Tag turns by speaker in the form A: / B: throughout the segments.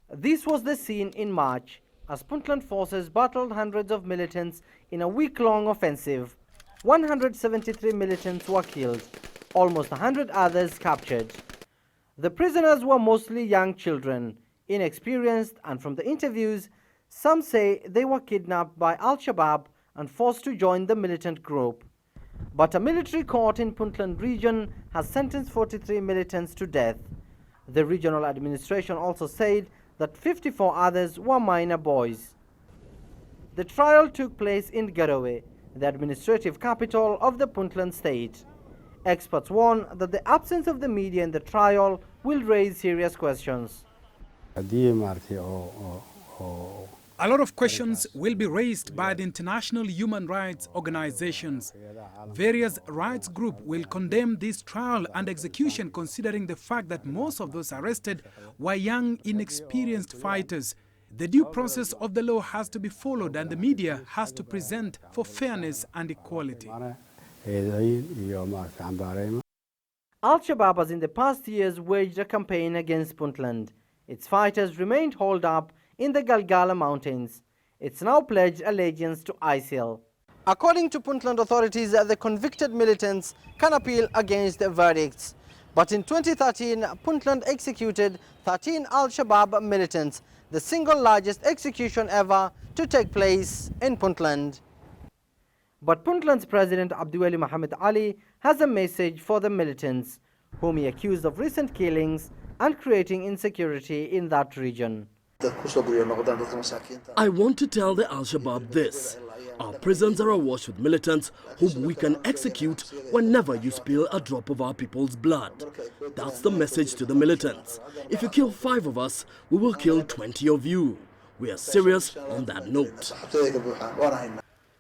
A: This was the scene in March as Puntland forces battled hundreds of militants in a week-long offensive. 173 militants were killed, almost 100 others captured. The prisoners were mostly young children, inexperienced, and from the interviews, some say they were kidnapped by Al-Shabaab and forced to join the militant group. But a military court in Puntland region has sentenced 43 militants to death. The regional administration also said that 54 others were minor boys. The trial took place in Garowe, the administrative capital of the Puntland state. Experts warn that the absence of the media in the trial will raise serious questions.
B: A lot of questions will be raised by the international human rights organizations. Various rights groups will condemn this trial and execution, considering the fact that most of those arrested were young, inexperienced fighters. The due process of the law has to be followed, and the media has to present for fairness and equality.
A: Al-Shabaab has in the past years waged a campaign against Puntland. Its fighters remained holed up in the Galgala mountains. It's now pledged allegiance to ISIL. According to Puntland authorities, the convicted militants can appeal against the verdicts. But in 2013, Puntland executed 13 Al-Shabaab militants, the single largest execution ever to take place in Puntland. But Puntland's president Abdulaziz Muhammad Ali has a message for the militants, whom he accused of recent killings and creating insecurity in that region.
C: I want to tell the Al-Shabaab this. Our prisons are awash with militants whom we can execute whenever you spill a drop of our people's blood. That's the message to the militants. If you kill 5 of us, we will kill 20 of you. We are serious on that note.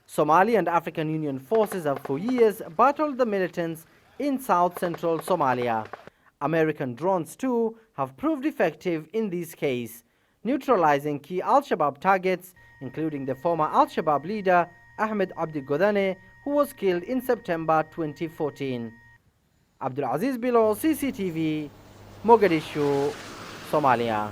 A: Somali and African Union forces have for years battled the militants in south-central Somalia. American drones too have proved effective in this case, neutralizing key Al-Shabaab targets, including the former Al-Shabaab leader Ahmed Abdi Godane, who was killed in September 2014. Abdulaziz, Billow, CCTV, Mogadishu, Somalia.